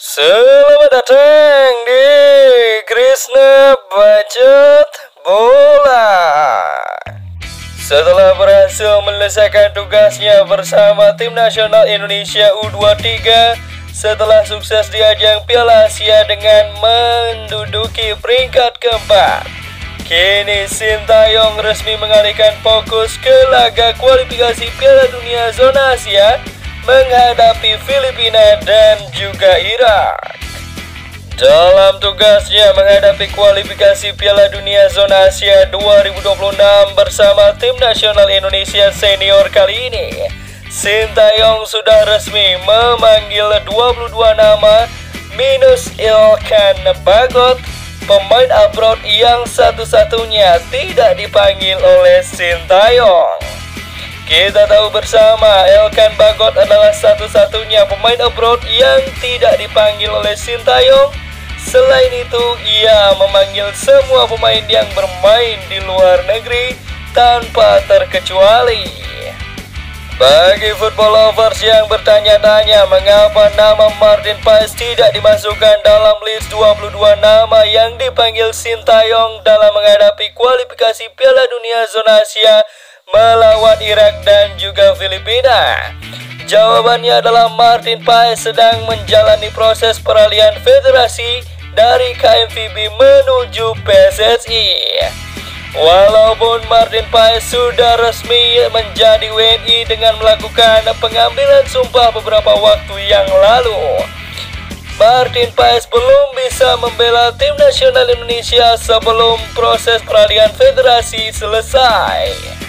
Selamat datang di Krisna Bacot Bola. Setelah berhasil menyelesaikan tugasnya bersama tim nasional Indonesia U23 setelah sukses di ajang Piala Asia dengan menduduki peringkat keempat, kini Sintayong resmi mengalihkan fokus ke laga kualifikasi Piala Dunia Zona Asia menghadapi Filipina dan juga Irak. Dalam tugasnya menghadapi kualifikasi Piala Dunia Zona Asia 2026 bersama tim nasional Indonesia senior kali ini, Sintayong sudah resmi memanggil 22 nama minus Elkan Bagot, pemain abroad yang satu-satunya tidak dipanggil oleh Sintayong. Kita tahu bersama Elkan Bagot adalah satu-satunya pemain abroad yang tidak dipanggil oleh Sintayong. Selain itu, ia memanggil semua pemain yang bermain di luar negeri tanpa terkecuali. Bagi football lovers yang bertanya-tanya mengapa nama Martin Paes tidak dimasukkan dalam list 22 nama yang dipanggil Sintayong dalam menghadapi kualifikasi Piala Dunia Zona Asia melawan Irak dan juga Filipina, jawabannya adalah Martin Paes sedang menjalani proses peralihan federasi dari KMVB menuju PSSI. Walaupun Martin Paes sudah resmi menjadi WNI dengan melakukan pengambilan sumpah beberapa waktu yang lalu, Martin Paes belum bisa membela tim nasional Indonesia sebelum proses peralihan federasi selesai.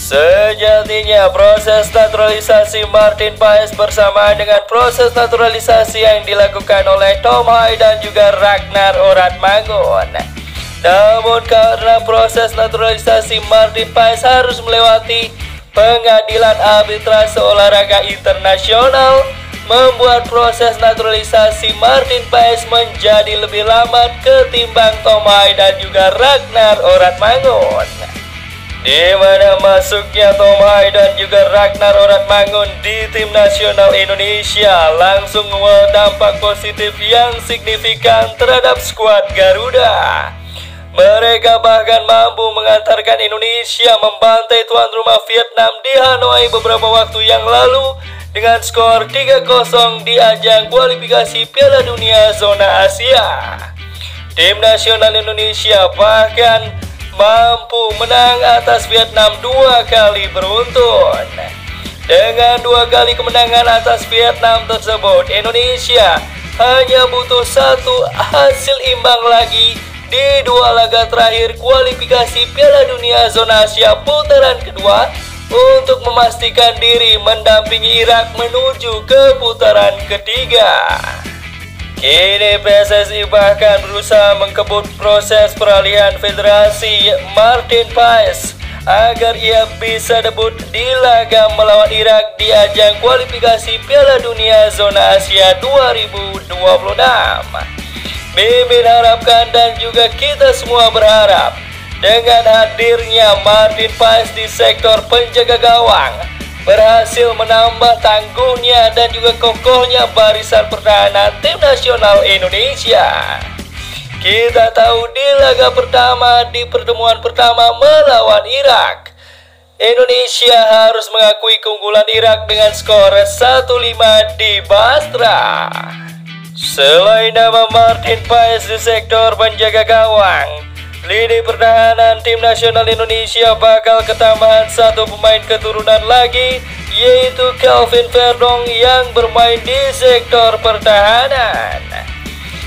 Sejatinya proses naturalisasi Martin Paes bersamaan dengan proses naturalisasi yang dilakukan oleh Tom Hai dan juga Ragnar Oratmangun. Namun karena proses naturalisasi Martin Paes harus melewati pengadilan arbitrase olahraga internasional, membuat proses naturalisasi Martin Paes menjadi lebih lama ketimbang Tom Hai dan juga Ragnar Oratmangun. Di mana masuknya Tom Hai dan juga Ragnar Oratmangun di tim nasional Indonesia langsung membawa dampak positif yang signifikan terhadap skuad Garuda. Mereka bahkan mampu mengantarkan Indonesia membantai tuan rumah Vietnam di Hanoi beberapa waktu yang lalu dengan skor 3-0 di ajang kualifikasi Piala Dunia Zona Asia. Tim nasional Indonesia bahkan mampu menang atas Vietnam 2 kali beruntun. Dengan 2 kali kemenangan atas Vietnam tersebut, Indonesia hanya butuh 1 hasil imbang lagi di 2 laga terakhir kualifikasi Piala Dunia Zona Asia putaran kedua untuk memastikan diri mendampingi Irak menuju ke putaran ketiga. Kini PSSI bahkan berusaha mengkebut proses peralihan federasi Martin Paes agar ia bisa debut di laga melawan Irak di ajang kualifikasi Piala Dunia Zona Asia 2026. Mimin harapkan dan juga kita semua berharap dengan hadirnya Martin Paes di sektor penjaga gawang berhasil menambah tangguhnya dan juga kokohnya barisan pertahanan tim nasional Indonesia. Kita tahu di laga pertama di pertemuan pertama melawan Irak, Indonesia harus mengakui keunggulan Irak dengan skor 1-5 di Basra. Selain nama Martin Paes di sektor penjaga gawang, lini pertahanan tim nasional Indonesia bakal ketambahan 1 pemain keturunan lagi, yaitu Kelvin Verdong yang bermain di sektor pertahanan.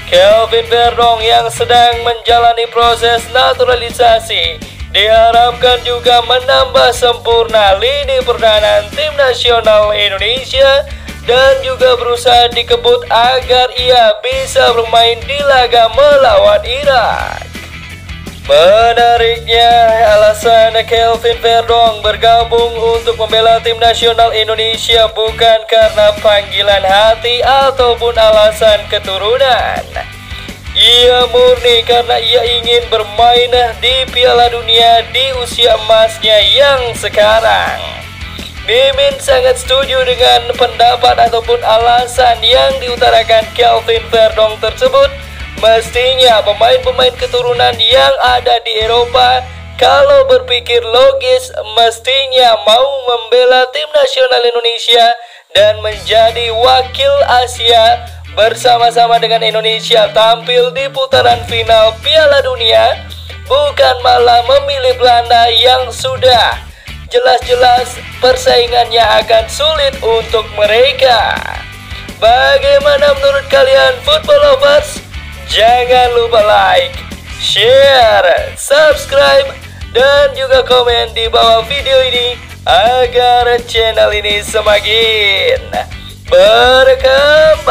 Kelvin Verdong yang sedang menjalani proses naturalisasi diharapkan juga menambah sempurna lini pertahanan tim nasional Indonesia dan juga berusaha dikebut agar ia bisa bermain di laga melawan Irak. Menariknya, alasan Kelvin Verdong bergabung untuk membela tim nasional Indonesia bukan karena panggilan hati ataupun alasan keturunan. Ia murni karena ia ingin bermain di Piala Dunia di usia emasnya yang sekarang. Mimin sangat setuju dengan pendapat ataupun alasan yang diutarakan Kelvin Verdong tersebut. Mestinya pemain-pemain keturunan yang ada di Eropa kalau berpikir logis mestinya mau membela tim nasional Indonesia dan menjadi wakil Asia bersama-sama dengan Indonesia tampil di putaran final Piala Dunia, bukan malah memilih Belanda yang sudah jelas-jelas persaingannya akan sulit untuk mereka. Bagaimana menurut kalian football lovers? Jangan lupa like, share, subscribe, dan juga komen di bawah video ini agar channel ini semakin berkembang.